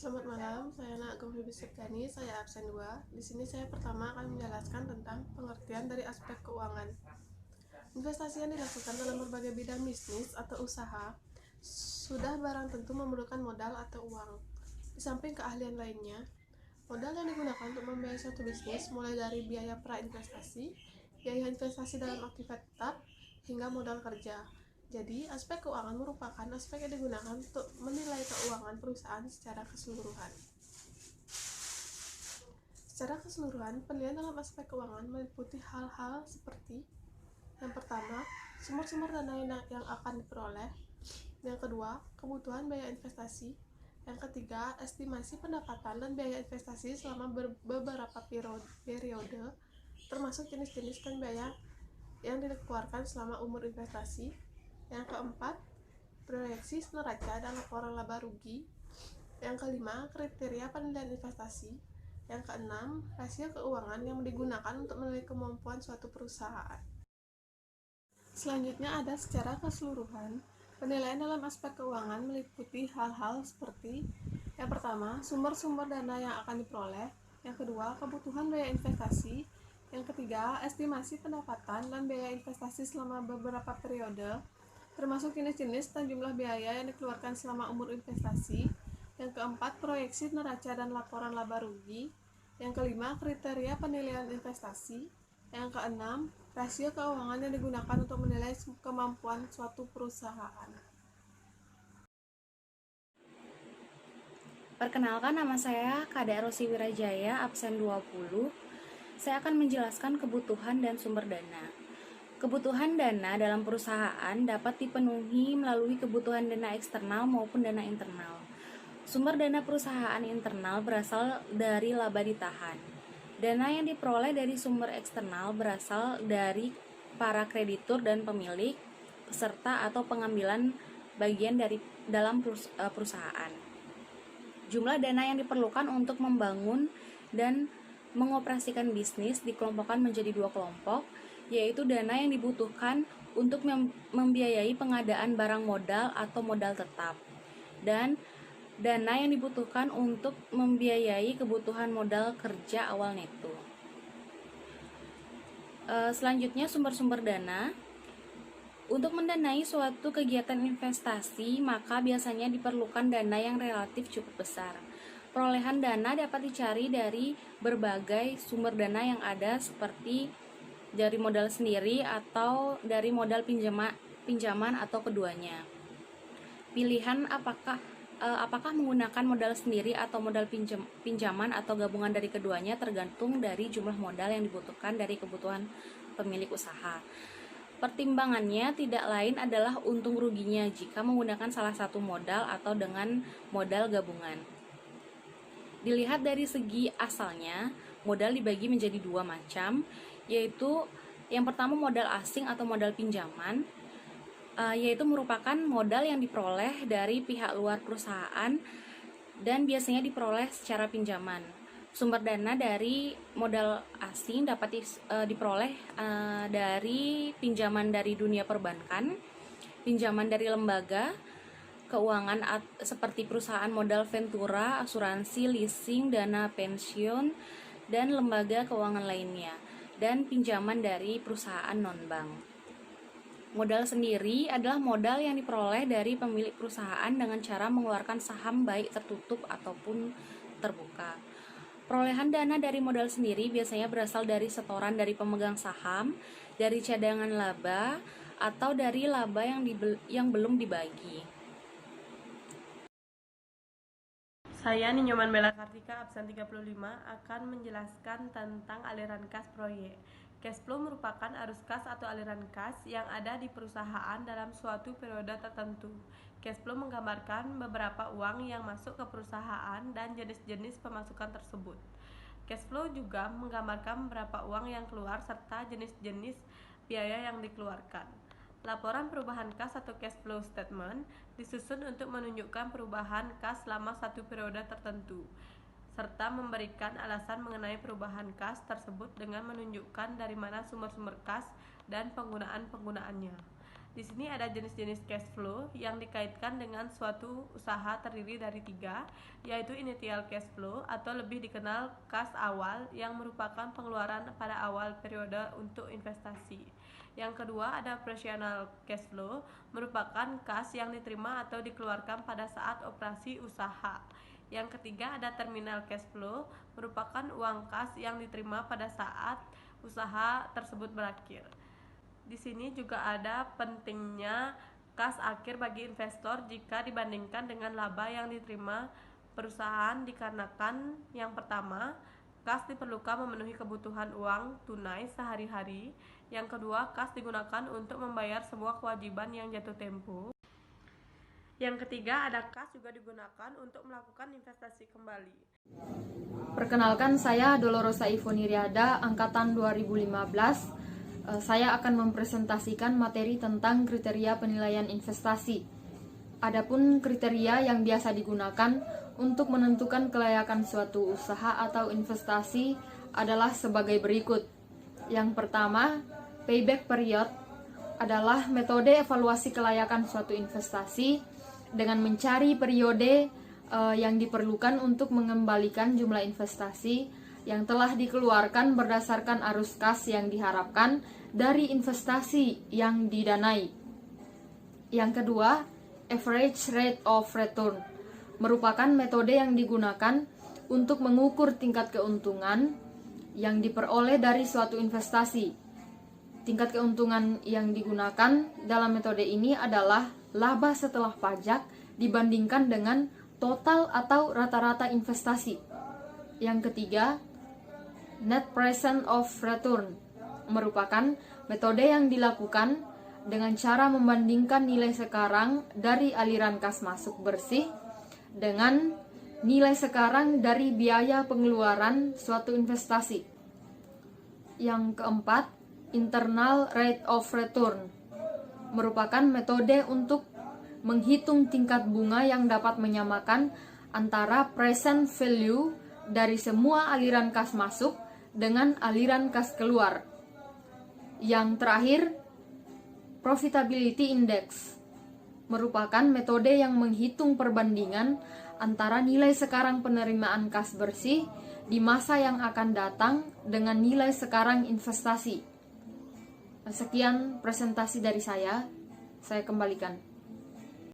Selamat malam, saya Nagum Hibisukani, saya absen 2. Di sini saya pertama akan menjelaskan tentang pengertian dari aspek keuangan. Investasi yang dilakukan dalam berbagai bidang bisnis atau usaha sudah barang tentu memerlukan modal atau uang. Di samping keahlian lainnya, modal yang digunakan untuk membiayai suatu bisnis mulai dari biaya pra-investasi, biaya investasi dalam aktivitas tetap, hingga modal kerja. Jadi, aspek keuangan merupakan aspek yang digunakan untuk menilai keuangan perusahaan secara keseluruhan. Secara keseluruhan, penilaian dalam aspek keuangan meliputi hal-hal seperti: yang pertama, sumber-sumber dana yang akan diperoleh. Yang kedua, kebutuhan biaya investasi. Yang ketiga, estimasi pendapatan dan biaya investasi selama beberapa periode, termasuk jenis-jenis dan biaya yang dikeluarkan selama umur investasi. Yang keempat, proyeksi neraca dan laporan laba rugi. Yang kelima, kriteria penilaian investasi. Yang keenam, rasio keuangan yang digunakan untuk menilai kemampuan suatu perusahaan. Selanjutnya ada secara keseluruhan. Penilaian dalam aspek keuangan meliputi hal-hal seperti: yang pertama, sumber-sumber dana yang akan diperoleh. Yang kedua, kebutuhan biaya investasi. Yang ketiga, estimasi pendapatan dan biaya investasi selama beberapa periode, termasuk jenis-jenis dan jumlah biaya yang dikeluarkan selama umur investasi. Yang keempat, proyeksi neraca dan laporan laba rugi. Yang kelima, kriteria penilaian investasi. Yang keenam, rasio keuangan yang digunakan untuk menilai kemampuan suatu perusahaan. Perkenalkan, nama saya Kak Rosi Wirajaya, absen 20. Saya akan menjelaskan kebutuhan dan sumber dana. Kebutuhan dana dalam perusahaan dapat dipenuhi melalui kebutuhan dana eksternal maupun dana internal. Sumber dana perusahaan internal berasal dari laba ditahan. Dana yang diperoleh dari sumber eksternal berasal dari para kreditur dan pemilik, peserta atau pengambilan bagian dalam perusahaan. Jumlah dana yang diperlukan untuk membangun dan mengoperasikan bisnis dikelompokkan menjadi 2 kelompok, yaitu dana yang dibutuhkan untuk membiayai pengadaan barang modal atau modal tetap, dan dana yang dibutuhkan untuk membiayai kebutuhan modal kerja awal neto. Selanjutnya, sumber-sumber dana. Untuk mendanai suatu kegiatan investasi, maka biasanya diperlukan dana yang relatif cukup besar. Perolehan dana dapat dicari dari berbagai sumber dana yang ada, seperti dari modal sendiri atau dari modal pinjaman atau keduanya. Pilihan apakah menggunakan modal sendiri atau modal pinjaman atau gabungan dari keduanya tergantung dari jumlah modal yang dibutuhkan dari kebutuhan pemilik usaha. Pertimbangannya tidak lain adalah untung ruginya jika menggunakan salah satu modal atau dengan modal gabungan. Dilihat dari segi asalnya, modal dibagi menjadi 2 macam, yaitu yang pertama modal asing atau modal pinjaman, yaitu merupakan modal yang diperoleh dari pihak luar perusahaan dan biasanya diperoleh secara pinjaman. Sumber dana dari modal asing dapat diperoleh dari pinjaman dari dunia perbankan, pinjaman dari lembaga keuangan seperti perusahaan modal ventura, asuransi, leasing, dana pensiun, dan lembaga keuangan lainnya, dan pinjaman dari perusahaan non-bank. Modal sendiri adalah modal yang diperoleh dari pemilik perusahaan dengan cara mengeluarkan saham baik tertutup ataupun terbuka. Perolehan dana dari modal sendiri biasanya berasal dari setoran dari pemegang saham, dari cadangan laba, atau dari laba yang belum dibagi. Saya Ninyoman Bella Kartika, absen 35, akan menjelaskan tentang aliran kas proyek. Cash flow merupakan arus kas atau aliran kas yang ada di perusahaan dalam suatu periode tertentu. Cash flow menggambarkan beberapa uang yang masuk ke perusahaan dan jenis-jenis pemasukan tersebut. Cash flow juga menggambarkan berapa uang yang keluar serta jenis-jenis biaya yang dikeluarkan. Laporan perubahan kas atau cash flow statement disusun untuk menunjukkan perubahan kas selama satu periode tertentu, serta memberikan alasan mengenai perubahan kas tersebut dengan menunjukkan dari mana sumber-sumber kas dan penggunaannya. Di sini ada jenis-jenis cash flow yang dikaitkan dengan suatu usaha terdiri dari 3, yaitu initial cash flow atau lebih dikenal kas awal yang merupakan pengeluaran pada awal periode untuk investasi. Yang kedua ada operational cash flow, merupakan kas yang diterima atau dikeluarkan pada saat operasi usaha. Yang ketiga ada terminal cash flow, merupakan uang kas yang diterima pada saat usaha tersebut berakhir. Di sini juga ada pentingnya kas akhir bagi investor jika dibandingkan dengan laba yang diterima perusahaan dikarenakan yang pertama, kas diperlukan memenuhi kebutuhan uang tunai sehari-hari. Yang kedua, kas digunakan untuk membayar semua kewajiban yang jatuh tempo. Yang ketiga, ada kas juga digunakan untuk melakukan investasi kembali. Perkenalkan, saya Dolorosa Ivoniriada, angkatan 2015. Saya akan mempresentasikan materi tentang kriteria penilaian investasi. Adapun kriteria yang biasa digunakan untuk menentukan kelayakan suatu usaha atau investasi adalah sebagai berikut. Yang pertama, payback period adalah metode evaluasi kelayakan suatu investasi dengan mencari periode yang diperlukan untuk mengembalikan jumlah investasi yang telah dikeluarkan berdasarkan arus kas yang diharapkan dari investasi yang didanai. Yang kedua, average rate of return merupakan metode yang digunakan untuk mengukur tingkat keuntungan yang diperoleh dari suatu investasi. Tingkat keuntungan yang digunakan dalam metode ini adalah laba setelah pajak dibandingkan dengan total atau rata-rata investasi. Yang ketiga, net present of return merupakan metode yang dilakukan dengan cara membandingkan nilai sekarang dari aliran kas masuk bersih dengan nilai sekarang dari biaya pengeluaran suatu investasi. Yang keempat, internal rate of return merupakan metode untuk menghitung tingkat bunga yang dapat menyamakan antara present value dari semua aliran kas masuk dengan aliran kas keluar. Yang terakhir, profitability index merupakan metode yang menghitung perbandingan antara nilai sekarang penerimaan kas bersih di masa yang akan datang dengan nilai sekarang investasi. Sekian presentasi dari saya kembalikan.